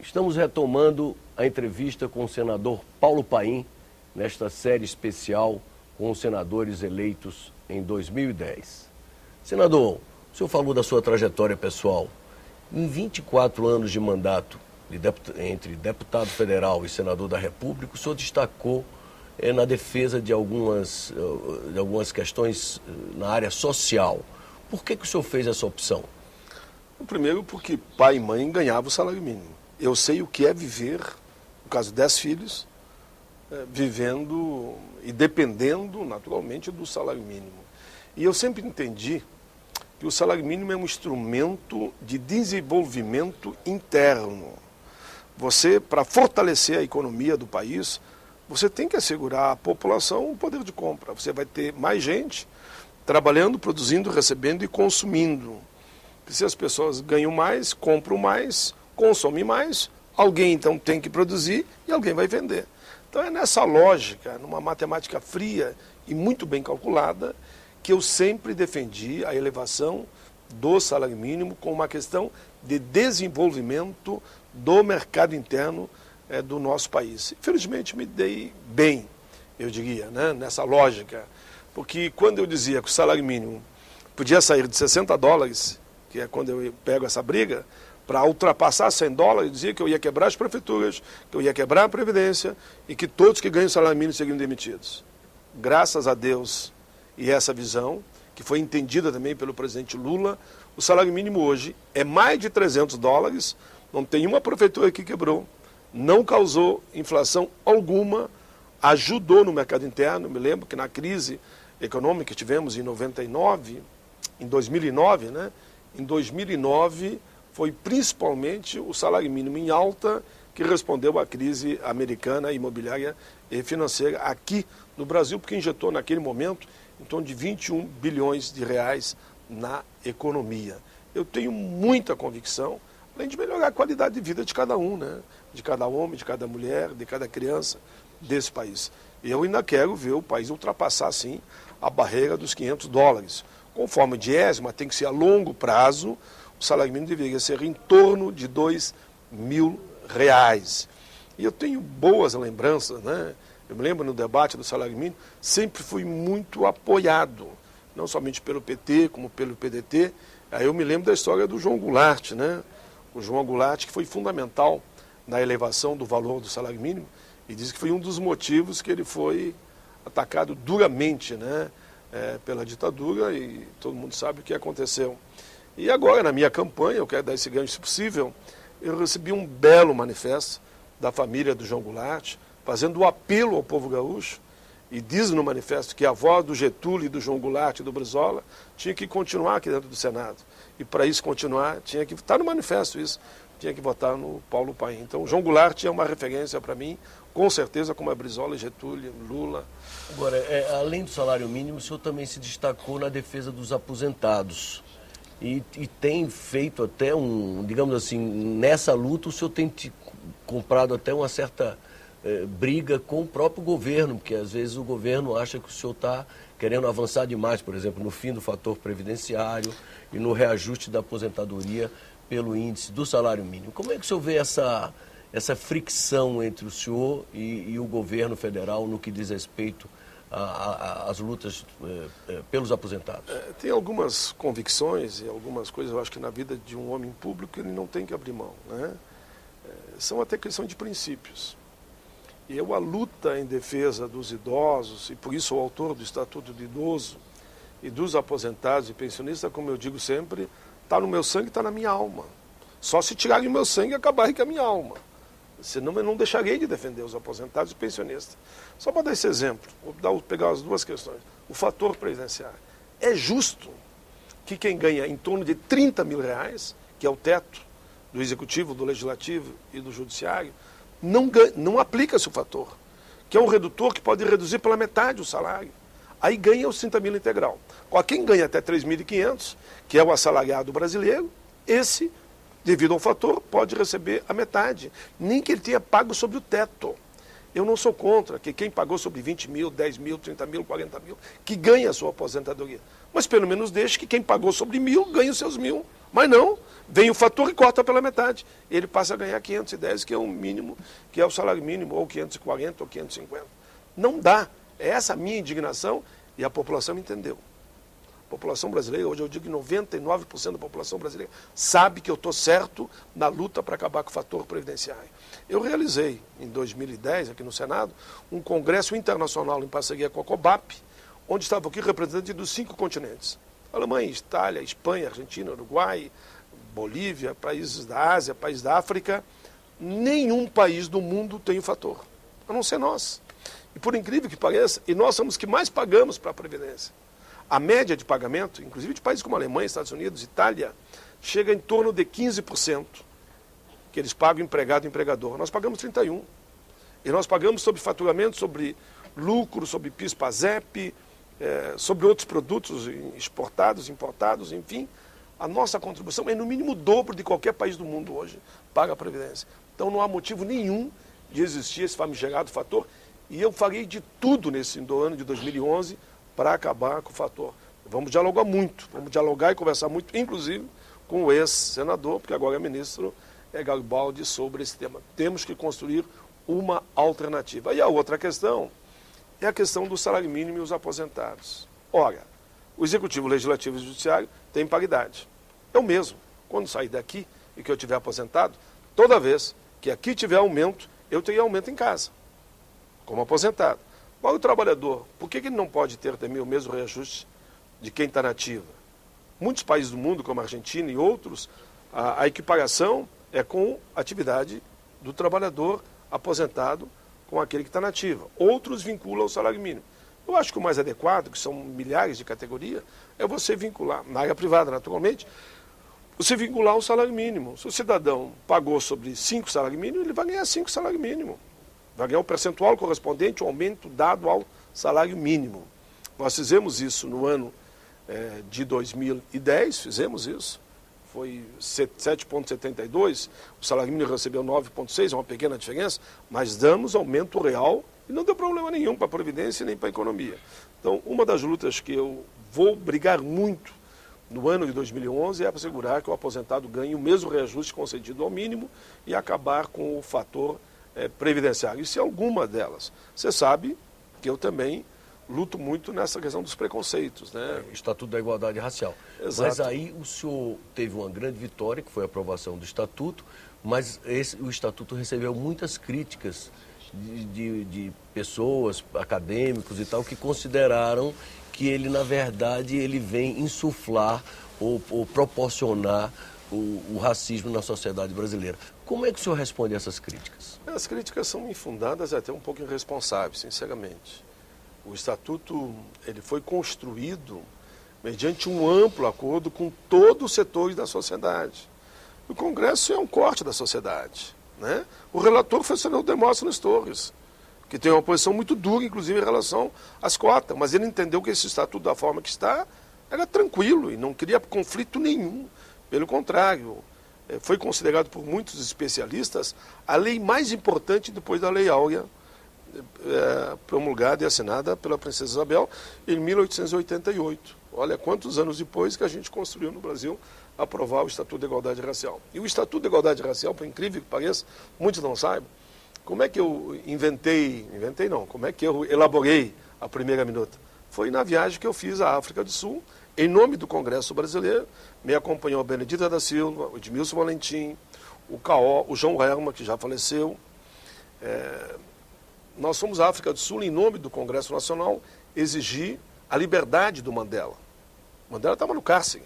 Estamos retomando a entrevista com o senador Paulo Paim, nesta série especial com os senadores eleitos em 2010. Senador, o senhor falou da sua trajetória pessoal. Em 24 anos de mandato entre deputado federal e senador da República, o senhor destacou na defesa de algumas questões na área social. Por que o senhor fez essa opção? Primeiro, porque pai e mãe ganhavam o salário mínimo. Eu sei o que é viver, no caso de 10 filhos, vivendo e dependendo, naturalmente, do salário mínimo. E eu sempre entendi que o salário mínimo é um instrumento de desenvolvimento interno. Você, para fortalecer a economia do país, você tem que assegurar à população o poder de compra. Você vai ter mais gente trabalhando, produzindo, recebendo e consumindo. Se as pessoas ganham mais, compram mais, consomem mais, alguém então tem que produzir e alguém vai vender. Então é nessa lógica, numa matemática fria e muito bem calculada, que eu sempre defendi a elevação do salário mínimo como uma questão de desenvolvimento do mercado interno do nosso país. Infelizmente me dei bem, eu diria, né, nessa lógica, porque quando eu dizia que o salário mínimo podia sair de $60, que é quando eu pego essa briga, para ultrapassar $100, eu dizia que eu ia quebrar as prefeituras, que eu ia quebrar a Previdência e que todos que ganham salário mínimo seriam demitidos. Graças a Deus e essa visão, que foi entendida também pelo presidente Lula, o salário mínimo hoje é mais de $300, não tem uma prefeitura que quebrou, não causou inflação alguma, ajudou no mercado interno. Me lembro que na crise econômica que tivemos em 2009, né? Em 2009 foi principalmente o salário mínimo em alta que respondeu à crise americana, imobiliária e financeira aqui no Brasil, porque injetou naquele momento em torno de 21 bilhões de reais na economia. Eu tenho muita convicção, além de melhorar a qualidade de vida de cada um, né? De cada homem, de cada mulher, de cada criança desse país. Eu ainda quero ver o país ultrapassar, sim, a barreira dos $500. Conforme o Diese, mas tem que ser a longo prazo, o salário mínimo deveria ser em torno de R$2.000. E eu tenho boas lembranças, né? Eu me lembro no debate do salário mínimo, sempre fui muito apoiado, não somente pelo PT, como pelo PDT. Aí eu me lembro da história do João Goulart, né? O João Goulart, que foi fundamental na elevação do valor do salário mínimo, e diz que foi um dos motivos que ele foi atacado duramente, né? Pela ditadura, e todo mundo sabe o que aconteceu. E agora, na minha campanha, eu quero dar esse ganho se possível, eu recebi um belo manifesto da família do João Goulart, fazendo um apelo ao povo gaúcho, e diz no manifesto que a voz do Getúlio, do João Goulart e do Brizola tinha que continuar aqui dentro do Senado. E para isso continuar, tinha que estar no manifesto isso, tinha que votar no Paulo Paim. Então, o João Goulart é uma referência para mim, com certeza, como a Brizola, Getúlio, Lula. Agora, além do salário mínimo, o senhor também se destacou na defesa dos aposentados. E tem feito até digamos assim, nessa luta o senhor tem comprado até uma certa briga com o próprio governo, porque às vezes o governo acha que o senhor está querendo avançar demais, por exemplo, no fim do fator previdenciário e no reajuste da aposentadoria pelo índice do salário mínimo. Como é que o senhor vê essa fricção entre o senhor e o governo federal no que diz respeito às lutas pelos aposentados? Tem algumas convicções e algumas coisas, eu acho que na vida de um homem público ele não tem que abrir mão, né? São até questão de princípios. E a luta em defesa dos idosos, e por isso sou autor do Estatuto do Idoso e dos aposentados e pensionistas, como eu digo sempre, está no meu sangue, está na minha alma. Só se tirarem o meu sangue, acabarem com a minha alma. Senão eu não deixarei de defender os aposentados e pensionistas. Só para dar esse exemplo, vou pegar as duas questões. O fator previdenciário. É justo que quem ganha em torno de R$30.000, que é o teto do Executivo, do Legislativo e do Judiciário, não aplica-se o fator, que é um redutor que pode reduzir pela metade o salário. Aí ganha os 30.000 integral. Quem ganha até 3.500, que é o assalariado brasileiro, esse, devido ao fator, pode receber a metade, nem que ele tenha pago sobre o teto. Eu não sou contra que quem pagou sobre 20.000, 10.000, 30.000, 40.000, que ganhe a sua aposentadoria. Mas pelo menos deixe que quem pagou sobre 1.000 ganhe os seus 1.000 Mas não, vem o fator e corta pela metade. Ele passa a ganhar 510, que é o mínimo, que é o salário mínimo, ou 540 ou 550. Não dá. É essa a minha indignação e a população entendeu. A população brasileira, hoje eu digo que 99% da população brasileira sabe que eu estou certo na luta para acabar com o fator previdenciário. Eu realizei, em 2010, aqui no Senado, um congresso internacional em parceria com a COBAP, onde estavam aqui representantes dos 5 continentes. Alemanha, Itália, Espanha, Argentina, Uruguai, Bolívia, países da Ásia, países da África. Nenhum país do mundo tem o fator, a não ser nós. E por incrível que pareça, e nós somos os que mais pagamos para a Previdência. A média de pagamento, inclusive de países como Alemanha, Estados Unidos, Itália, chega em torno de 15%, que eles pagam empregado e empregador. Nós pagamos 31%. E nós pagamos sobre faturamento, sobre lucro, sobre PIS/PASEP, sobre outros produtos exportados, importados, enfim. A nossa contribuição é no mínimo o dobro de qualquer país do mundo hoje para a Previdência. Então não há motivo nenhum de existir esse famigerado fator. E eu farei de tudo nesse ano de 2011 para acabar com o fator. Vamos dialogar muito, vamos dialogar e conversar muito, inclusive com o ex-senador, porque agora é ministro Garibaldi, sobre esse tema. Temos que construir uma alternativa. E a outra questão é a questão do salário mínimo e os aposentados. Ora, o Executivo, Legislativo e o Judiciário têm paridade. Eu mesmo, quando sair daqui e que eu tiver aposentado, toda vez que aqui tiver aumento, eu teria aumento em casa, como aposentado. Qual o trabalhador? Por que ele não pode ter também o mesmo reajuste de quem está na ativa? Muitos países do mundo, como a Argentina e outros, a equiparação é com a atividade do trabalhador aposentado com aquele que está na ativa. Outros vinculam ao salário mínimo. Eu acho que o mais adequado, que são milhares de categorias, é você vincular, na área privada naturalmente, você vincular o salário mínimo. Se o cidadão pagou sobre 5 salários mínimos, ele vai ganhar 5 salários mínimos. Vai ganhar o percentual correspondente ao aumento dado ao salário mínimo. Nós fizemos isso no ano de 2010, fizemos isso. Foi 7,72, o salário mínimo recebeu 9,6, é uma pequena diferença, mas damos aumento real e não deu problema nenhum para a Previdência nem para a economia. Então, uma das lutas que eu vou brigar muito no ano de 2011 é para assegurar que o aposentado ganhe o mesmo reajuste concedido ao mínimo e acabar com o fator previdenciário. Isso é alguma delas. Você sabe que eu também luto muito nessa questão dos preconceitos, né? Estatuto da Igualdade Racial. Exato. Mas aí o senhor teve uma grande vitória, que foi a aprovação do Estatuto, mas o Estatuto recebeu muitas críticas de pessoas, acadêmicos e tal, que consideraram que ele, na verdade, ele vem insuflar ou proporcionar o racismo na sociedade brasileira. Como é que o senhor responde a essas críticas? As críticas são infundadas e até um pouco irresponsáveis, sinceramente. O Estatuto ele foi construído mediante um amplo acordo com todos os setores da sociedade. O Congresso é um corte da sociedade, né? O relator foi o senador Demóstenes Torres, que tem uma posição muito dura, inclusive, em relação às cotas, mas ele entendeu que esse Estatuto, da forma que está, era tranquilo e não queria conflito nenhum. Pelo contrário, foi considerado por muitos especialistas a lei mais importante depois da Lei Áurea, promulgada e assinada pela Princesa Isabel em 1888. Olha quantos anos depois que a gente construiu no Brasil aprovar o Estatuto da Igualdade Racial. E o Estatuto da Igualdade Racial, por incrível que pareça, muitos não saibam, como é que eu como é que eu elaborei a primeira minuta? Foi na viagem que eu fiz à África do Sul, em nome do Congresso Brasileiro, me acompanhou a Benedita da Silva, o Edmilson Valentim, o Caó, o João Herma, que já faleceu. Nós fomos à África do Sul, em nome do Congresso Nacional, exigir a liberdade do Mandela. Mandela estava no cárcere.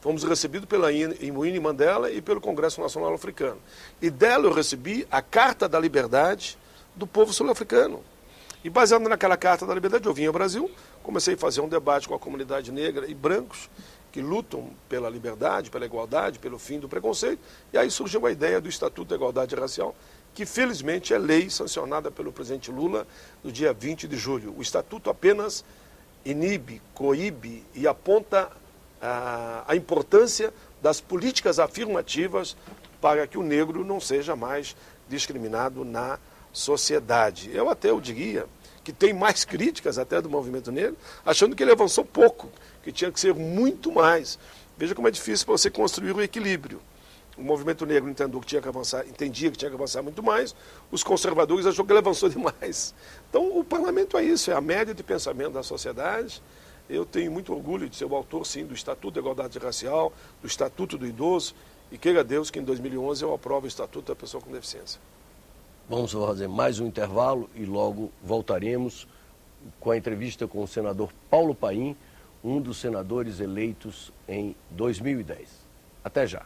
Fomos recebidos pela Winnie Mandela e pelo Congresso Nacional Africano. E dela eu recebi a Carta da Liberdade do povo sul-africano. E baseado naquela Carta da Liberdade, eu vim ao Brasil, comecei a fazer um debate com a comunidade negra e brancos, que lutam pela liberdade, pela igualdade, pelo fim do preconceito. E aí surgiu a ideia do Estatuto da Igualdade Racial, que felizmente é lei sancionada pelo presidente Lula no dia 20 de julho. O Estatuto apenas inibe, coíbe e aponta a importância das políticas afirmativas para que o negro não seja mais discriminado na sociedade. Eu diria que tem mais críticas até do movimento negro, achando que ele avançou pouco, que tinha que ser muito mais. Veja como é difícil para você construir o equilíbrio. O movimento negro entendeu que tinha que avançar, entendia que tinha que avançar muito mais, os conservadores achou que ele avançou demais. Então, o parlamento é isso, é a média de pensamento da sociedade. Eu tenho muito orgulho de ser o autor, sim, do Estatuto da Igualdade Racial, do Estatuto do Idoso, e queira Deus que em 2011 eu aprovo o Estatuto da Pessoa com Deficiência. Vamos fazer mais um intervalo e logo voltaremos com a entrevista com o senador Paulo Paim, um dos senadores eleitos em 2010. Até já.